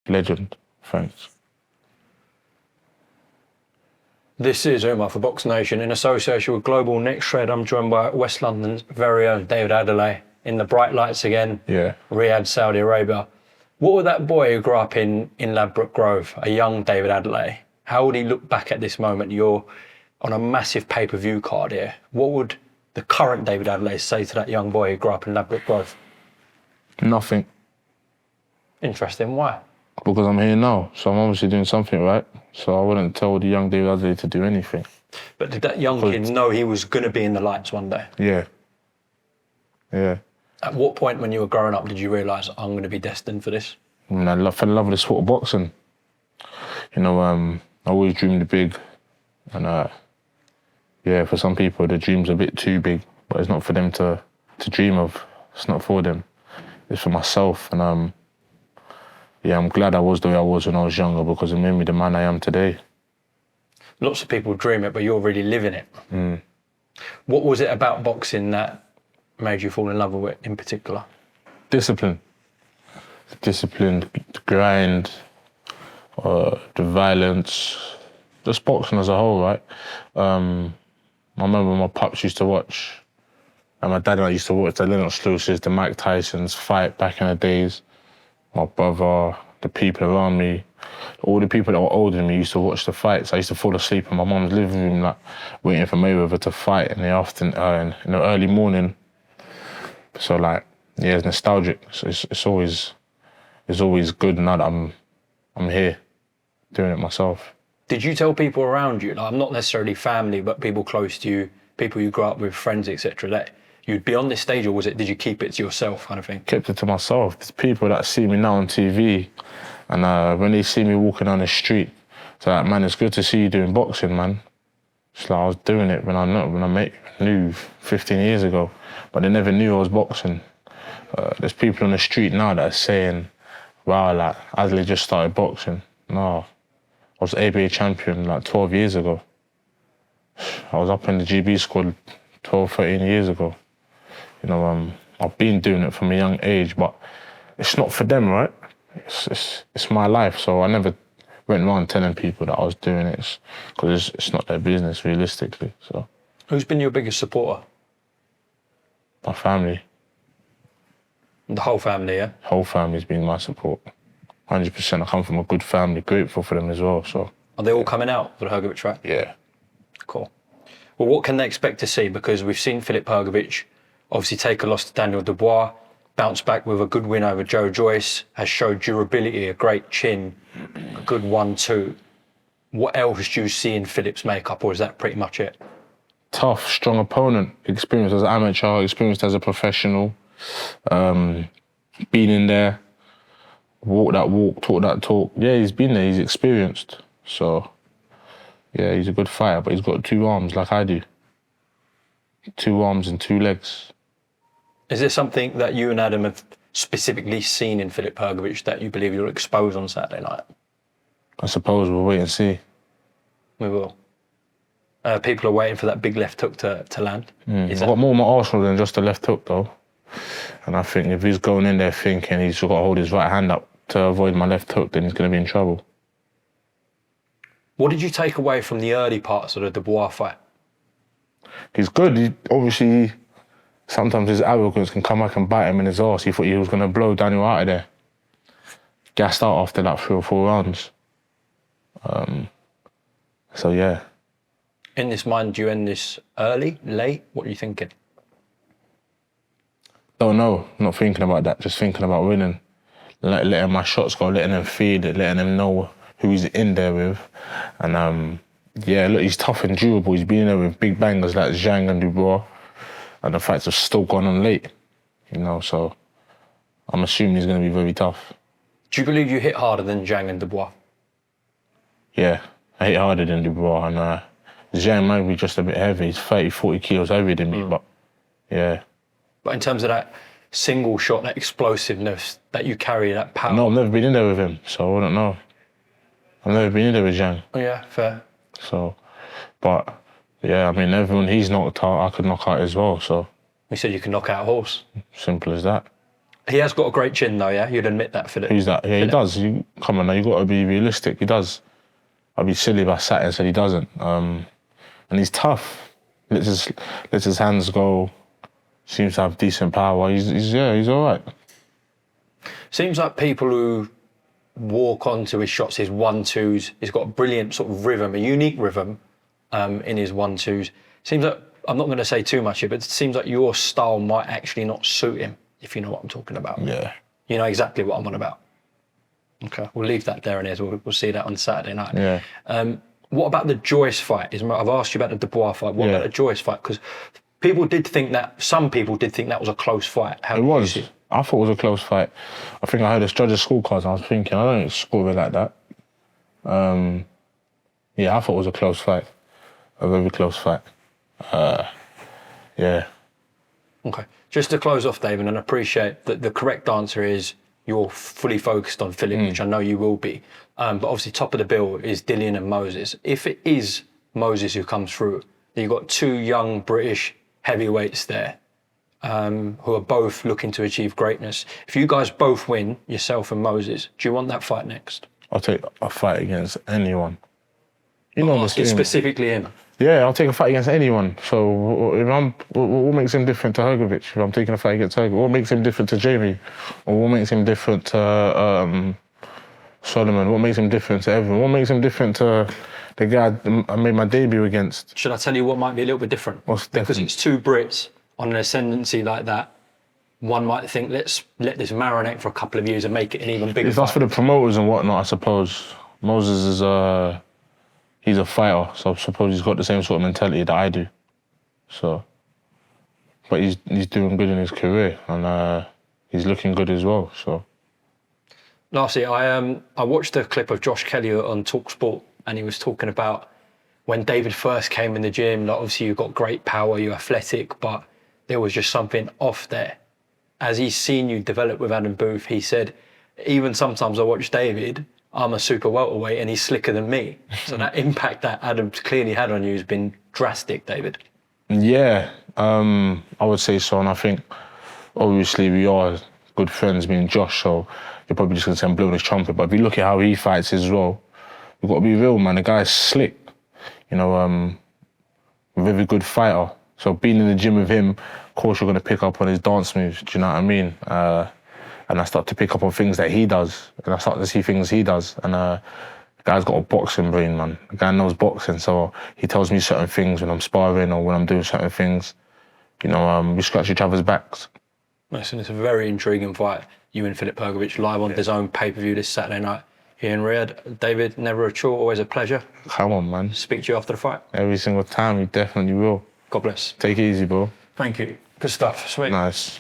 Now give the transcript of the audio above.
Legend. Thanks. This is Umar for BoxNation. In association with Global Next Shred, I'm joined by West London's very own David Adeleye in the bright lights again. Yeah. Riyadh, Saudi Arabia. What would that boy who grew up in Ladbroke Grove, a young David Adeleye, how would he look back at this moment? You're on a massive pay-per-view card here. What would the current David Adeleye say to that young boy who grew up in Ladbroke Grove? Nothing. Interesting. Why? Because I'm here now, so I'm obviously doing something right. So I wouldn't tell the young David Adeleye to do anything. But did that young kid know he was going to be in the lights one day? Yeah. Yeah. At what point when you were growing up did you realise I'm going to be destined for this? I mean, I fell in love with the sport of boxing. You know, I always dreamed big. And yeah, for some people, the dream's a bit too big, but it's not for them to dream of. It's not for them. It's for myself. And yeah, I'm glad I was the way I was when I was younger because it made me the man I am today. Lots of people dream it, but you're really living it. Mm. What was it about boxing that made you fall in love with it in particular? Discipline. Discipline, the grind, the violence, just boxing as a whole, right? I remember my pops used to watch, and my dad and I used to watch the Lennox Lewis's, the Mike Tyson's fight back in the days. My brother, the people around me, all the people that were older than me used to watch the fights. I used to fall asleep in my mum's living room, like waiting for Mayweather to fight in the afternoon, in the early morning. So like, yeah, it's nostalgic. So it's always good now that I'm here doing it myself. Did you tell people around you, like not necessarily family, but people close to you, people you grew up with, friends, etc., that you'd be on this stage, or did you keep it to yourself kind of thing? Kept it to myself. There's people that see me now on TV, and when they see me walking on the street, it's like, man, it's good to see you doing boxing, man. It's like I was doing it when I knew 15 years ago, but they never knew I was boxing. There's people on the street now that are saying, wow, like, Adeleye just started boxing. No, I was ABA champion like 12 years ago. I was up in the GB squad 12, 13 years ago. You know, I've been doing it from a young age, but it's not for them, right? It's my life, so I never went around telling people that I was doing it because it's not their business, realistically. So, who's been your biggest supporter? My family. The whole family, yeah? Whole family's been my support. 100%. I come from a good family, grateful for them as well. So, are they all coming out for the Hrgovic track? Yeah. Cool. Well, what can they expect to see? Because we've seen Filip Hrgovic obviously take a loss to Daniel Dubois, bounce back with a good win over Joe Joyce, has showed durability, a great chin, a good 1-2. What else do you see in Filip's makeup, or is that pretty much it? Tough, strong opponent, experienced as an amateur, experienced as a professional, been in there, walk that walk, talk that talk. Yeah, he's been there, he's experienced. So, yeah, he's a good fighter, but he's got 2 arms like I do. 2 arms and 2 legs. Is there something that you and Adam have specifically seen in Filip Hrgovic that you believe you'll expose on Saturday night? I suppose we'll wait and see. We will. People are waiting for that big left hook to land. I've got more in my arsenal than just a left hook, though. And I think if he's going in there thinking he's got to hold his right hand up to avoid my left hook, then he's going to be in trouble. What did you take away from the early parts of the Dubois fight? He's good. Obviously, sometimes his arrogance can come back and bite him in his arse. He thought he was going to blow Daniel out of there. Gassed out after like 3 or 4 rounds. So, yeah. In this mind, do you end this early, late? What are you thinking? Don't know. Not thinking about that. Just thinking about winning. Letting my shots go, letting them feed it, letting them know who he's in there with. And, yeah, look, he's tough and durable. He's been in there with big bangers like Zhang and Dubois. And the fights have still gone on late, you know, so I'm assuming he's going to be very tough. Do you believe you hit harder than Zhang and Dubois? Yeah, I hit harder than Dubois, and Zhang might be just a bit heavy. He's 30, 40 kilos heavier than me, but yeah. But in terms of that single shot, that explosiveness that you carry, that power... No, I've never been in there with him, so I don't know. I've never been in there with Zhang. Oh, yeah, fair. So, but, yeah, I mean, everyone he's knocked out, I could knock out as well, so... You said you can knock out a horse. Simple as that. He has got a great chin, though. Yeah, you'd admit that, Philip. Who's that? Yeah, he does. Come on, now you got to be realistic. He does. I'd be silly if I sat and said he doesn't. And he's tough. Lets his hands go. Seems to have decent power. He's all right. Seems like people who walk onto his shots, his 1-2s. He's got a brilliant sort of rhythm, a unique rhythm in his 1-2s. Seems like, I'm not going to say too much here, but it seems like your style might actually not suit him, if you know what I'm talking about. Yeah. You know exactly what I'm on about. Okay, we'll leave that there and we'll see that on Saturday night. Yeah. What about the Joyce fight? I've asked you about the Dubois fight. What about the Joyce fight? Because some people did think that was a close fight. It was. I thought it was a close fight. I think I heard the judges' scorecards and I was thinking, I don't score it like that. Yeah, I thought it was a close fight. A very close fight. Yeah. Okay. Just to close off, David, and I appreciate that the correct answer is you're fully focused on Filip, which I know you will be. But obviously top of the bill is Dillian and Moses. If it is Moses who comes through, then you've got two young British heavyweights there who are both looking to achieve greatness. If you guys both win, yourself and Moses, do you want that fight next? I'll take a fight against anyone. You know, specifically him. Yeah, I'll take a fight against anyone. So what makes him different to Hrgovic? If I'm taking a fight against Hrgovic, what makes him different to Jamie? Or what makes him different to Solomon? What makes him different to Evan? What makes him different to the guy I made my debut against? Should I tell you what might be a little bit different? What's different? Because it's two Brits on an ascendancy like that. One might think, let's let this marinate for a couple of years and make it an even bigger fight. That's for the promoters and whatnot, I suppose. Moses is he's a fighter, so I suppose he's got the same sort of mentality that I do. So, but he's doing good in his career and he's looking good as well. So. Lastly, I watched a clip of Josh Kelly on TalkSport, and he was talking about when David first came in the gym. Like, obviously, you've got great power, you're athletic, but there was just something off there. As he's seen you develop with Adam Booth, he said, even sometimes I watch David, I'm a super welterweight and he's slicker than me. So that impact that Adam's clearly had on you has been drastic, David. Yeah, I would say so. And I think, obviously, we are good friends, me and Josh, so you're probably just going to say I'm blowing his trumpet. But if you look at how he fights as well, we've got to be real, man. The guy's slick. You know, a very good fighter. So being in the gym with him, of course, you're going to pick up on his dance moves. Do you know what I mean? And I start to pick up on things that he does, and I start to see things he does. And the guy's got a boxing brain, man. The guy knows boxing, so he tells me certain things when I'm sparring or when I'm doing certain things. You know, we scratch each other's backs. Listen, it's a very intriguing fight. You and Filip Hrgovic live on DAZN pay-per-view this Saturday night here in Riyadh. David, never a chore, always a pleasure. Come on, man. Speak to you after the fight. Every single time, you definitely will. God bless. Take it easy, bro. Thank you. Good stuff. Sweet. Nice.